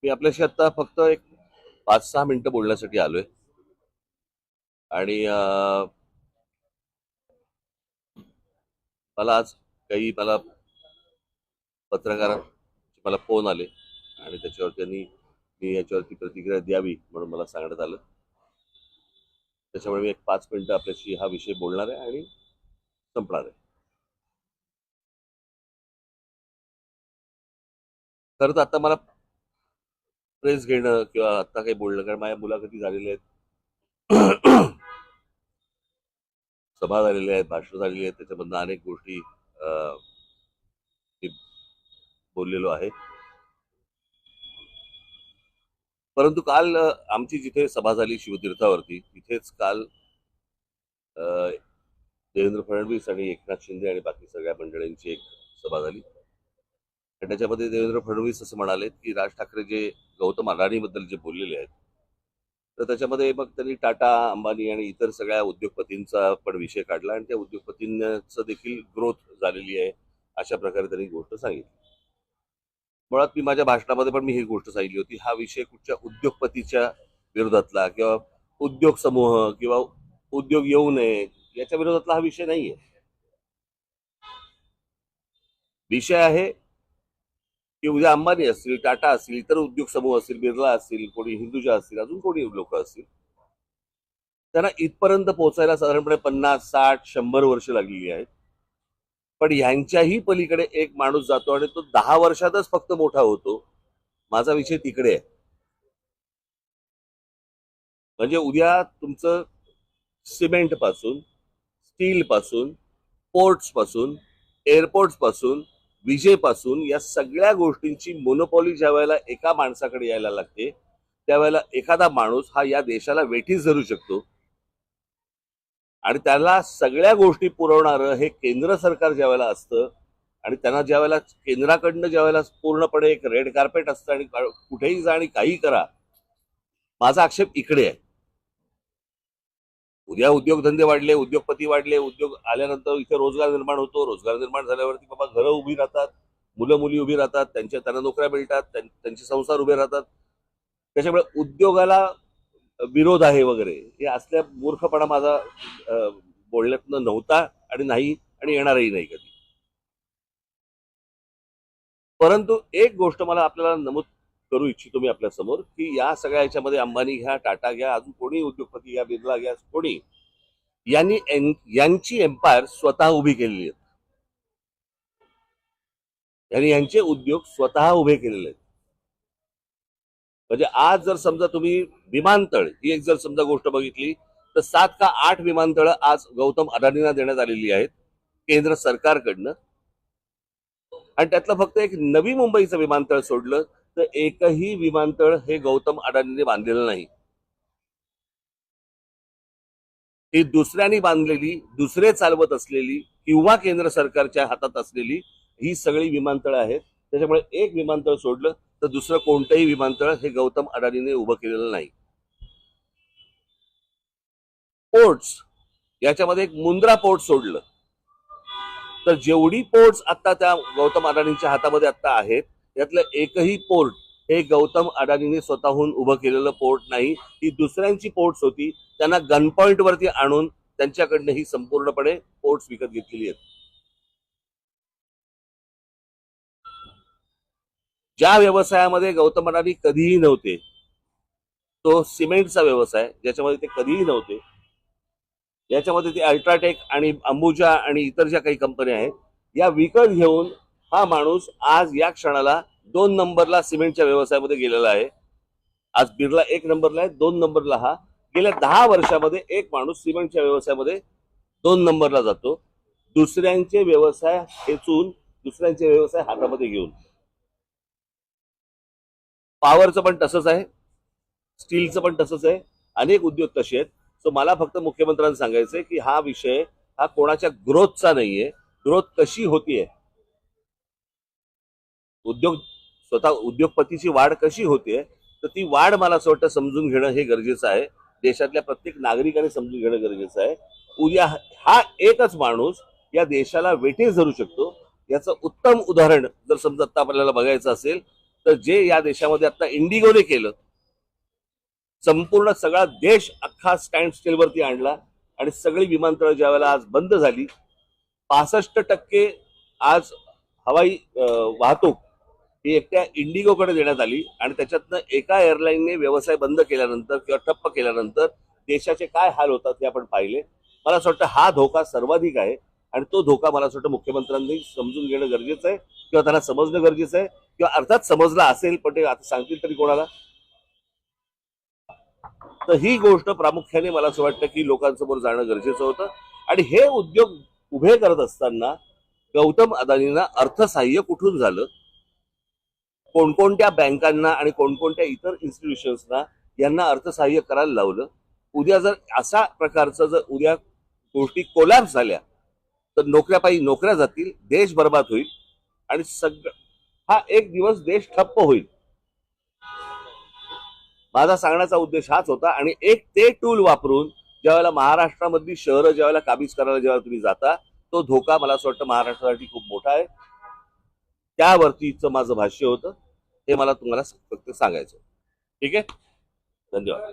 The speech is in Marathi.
मी आपल्याशी आता फक्त एक 5-6 मिनिटं बोलण्यासाठी आलोय आणि मला आज मला पत्रकारांचे मला फोन आले आणि त्याच्यावर त्यांनी मी याच्यावरती प्रतिक्रिया द्यावी म्हणून मला सांगण्यात आलं. त्याच्यामुळे मी एक 5 मिनिटं आपल्याशी हा विषय बोलणार आहे आणि संपणार आहे. खरं तर आता मला प्रेस घेणं किंवा आता काही बोलणं, कारण माझ्या मुलाखती झालेल्या आहेत, सभा झालेल्या आहेत, भाषणं झालेली आहेत, त्याच्यामधनं अनेक गोष्टी मी बोललेलो आहे. परंतु काल आमची जिथे सभा झाली शिवतीर्थावरती, तिथेच काल देवेंद्र फडणवीस आणि एकनाथ शिंदे आणि बाकी सगळ्या मंडळींची एक सभा झाली आणि त्याच्यामध्ये देवेंद्र फडणवीस असं म्हणाले की राज ठाकरे जे गौतम अडाणीबद्दल जे बोललेले आहेत, तर त्याच्यामध्ये मग त्यांनी टाटा, अंबानी आणि इतर सगळ्या उद्योगपतींचा पण विषय काढला आणि त्या उद्योगपतींचं देखील ग्रोथ झालेली आहे अशा प्रकारे त्यांनी गोष्ट सांगितली. मुळात मी माझ्या भाषणामध्ये पण मी ही गोष्ट सांगितली होती, हा विषय कुठच्या उद्योगपतीच्या विरोधातला किंवा उद्योग समूह किंवा उद्योग येऊ नये याच्या विरोधातला हा विषय नाहीये. विषय आहे की उद्या अंबानी असतील, टाटा असतील, इतर उद्योग समूह असतील, बिर्ला असतील, कोणी हिंदुजा असतील, अजून कोणी लोक असतील, त्यांना इथपर्यंत पोहोचायला साधारणपणे 50, 60, 100 वर्ष लागलेली आहेत. पण ह्यांच्याही पलीकडे एक माणूस जातो आणि तो 10 वर्षातच फक्त मोठा होतो. माझा विषय तिकडे आहे. म्हणजे उद्या तुमचं सिमेंट पासून, स्टील पासून, पोर्ट्स पासून, एअरपोर्ट्स पासून, विजेपासून या सगळ्या गोष्टींची मोनोपॉली ज्या वेळेला एका माणसाकडे यायला लागते, त्यावेळेला एखादा माणूस हा या देशाला वेठीस धरू शकतो आणि त्याला सगळ्या गोष्टी पुरवणारं हे केंद्र सरकार ज्या वेळेला असतं आणि त्यांना ज्या वेळेला केंद्राकडनं ज्या वेळेला पूर्णपणे एक रेड कार्पेट असतं आणि कुठेही जा आणि काही करा, माझा आक्षेप इकडे आहे. उद्या उद्योगधंदे वाढले, उद्योगपती वाढले, उद्योग आल्यानंतर इथे रोजगार निर्माण होतो. रोजगार निर्माण झाल्यावरती बाबा घरं उभी राहतात, मुलं मुली उभी राहतात, त्यांना नोकऱ्या मिळतात, त्यांचे संसार उभे राहतात. त्याच्यामुळे उद्योगाला विरोध आहे वगैरे हे असल्या मूर्खपणा माझा बोलण्यातनं नव्हता आणि नाही आणि येणारही नाही कधी. परंतु एक गोष्ट मला आपल्याला नमूद करू इच्छितो मी आपल्या समोर की या सगळ्या ह्याच्यामध्ये अंबानी घ्या, टाटा घ्या, अजून कोणी उद्योगपती घ्या, बिर्ला घ्या, कोणी यांची एम्पायर स्वतः उभी केलेली आहेत. यांनी यांचे उद्योग स्वतः उभे केलेले आहेत. म्हणजे आज जर समजा तुम्ही विमानतळ ही एक जर समजा गोष्ट बघितली तर 7 का 8 विमानतळ आज गौतम अडाणींना देण्यात आलेली आहेत केंद्र सरकारकडनं. आणि त्यातलं फक्त एक नवी मुंबईचं विमानतळ सोडलं तर एकही विमानतळ हे गौतम अडाणींनी बांधलेलं नाही. ही दुसऱ्यांनी बांधलेली, दुसरे चालवत असलेली किंवा केंद्र सरकारच्या हातात असलेली ही सगळी विमानतळं आहेत. त्याच्यामुळे एक विमानतळ सोडलं तर दुसरं कोणतंही विमानतळ हे गौतम अडाणीने उभं केलेलं नाही. पोर्ट्स याच्यामध्ये एक मुंद्रा पोर्ट सोडलं तर जेवढी पोर्ट्स आता त्या गौतम अडाणींच्या हातामध्ये आता आहेत यातलं एकही पोर्ट हे गौतम अडाणीने स्वतःहून उभं केलेलं पोर्ट नाही. ही दुसऱ्यांची पोर्ट्स होती, त्यांना गन पॉइंट वरती आणून त्यांच्याकडनं ही संपूर्णपणे पोर्ट्स विकत घेतलेली आहेत. ज्या व्यवसायामध्ये गौतम अडाणी कधीही नव्हते, तो सिमेंटचा व्यवसाय ज्याच्यामध्ये ते कधीही नव्हते, याच्यामध्ये ते अल्ट्राटेक आणि अंबुजा आणि इतर ज्या काही कंपन्या आहेत या विकत घेऊन हा माणूस आज या क्षणाला 2 नंबरला सिमेंटच्या व्यवसायामध्ये गेलेला आहे. आज बिर्ला 1 नंबरला आहे, 2 नंबरला हा. गेल्या 10 वर्षामध्ये एक माणूस सिमेंटच्या व्यवसायामध्ये 2 नंबरला जातो, दुसऱ्यांचे व्यवसाय खेचून, दुसऱ्यांचे व्यवसाय हातामध्ये घेऊन. पॉवरचं पण तसंच आहे, स्टीलचं पण तसंच आहे, अनेक उद्योग तसे आहेत. सो मला फक्त मुख्यमंत्र्यांना सांगायचंय की हा विषय हा कोणाच्या ग्रोथचा नाहीये. ग्रोथ कशी होतीये, स्वतः उद्योगपतीची वाढ कशी होतीये, तर ती वाढ मला असं वाटतं समजून घेणं हे गरजेचं आहे. देशातल्या प्रत्येक नागरिकाने समजून घेणं गरजेचं आहे. उद्या हा एकच माणूस या देशाला वेठीस धरू शकतो याचं उत्तम उदाहरण जर समजा आता आपल्याला बघायचं असेल तर जे या देशामध्ये आता इंडिगोने केलं, संपूर्ण सगळा देश अख्खा स्टँड स्टीलवरती आणला आणि सगळी विमानतळ ज्या वेळेला आज बंद झाली, 65% आज हवाई वाहतूक ही एकट्या इंडिगोकडे देण्यात आली आणि त्याच्यातनं एका एअरलाईनने व्यवसाय बंद केल्यानंतर किंवा ठप्प केल्यानंतर देशाचे काय हाल होतात हे आपण पाहिले. मला असं वाटतं हा धोका सर्वाधिक आहे आणि तो धोका मला असं वाटतं मुख्यमंत्र्यांनी समजून घेणं गरजेचं आहे किंवा त्यांना समजणं गरजेचं आहे किंवा अर्थात समजला असेल पण ते आता सांगतील तरी कोणाला. तर ही गोष्ट प्रामुख्याने मला असं वाटतं की लोकांसमोर जाणं गरजेचं होतं. आणि हे उद्योग उभे करत असताना गौतम अदानींना अर्थसहाय्य कुठून झालं, कोणकोणत्या बँकांना आणि कोणकोणत्या इतर इन्स्टिट्यूशन्सना यांना अर्थसहाय्य करायला लावलं. उद्या जर अशा प्रकारचं जर उद्या गोष्टी कोलॅप्स झाल्या तर नोकऱ्यापायी नोकऱ्या जातील, देश बर्बाद होईल आणि हा एक दिवस देश ठप्प होईल. माझा सांगण्याचा उद्देश हाच होता. आणि एक ते टूल वापरून ज्यावेळेला महाराष्ट्रामधली शहरं ज्यावेळेला काबीज करायला जेव्हा तुम्ही जाता, तो धोका मला असं वाटतं महाराष्ट्रासाठी खूप मोठा आहे. त्यावरतीचं माझं भाष्य होतं, हे मला तुम्हाला फक्त सांगायचं. ठीक आहे, धन्यवाद.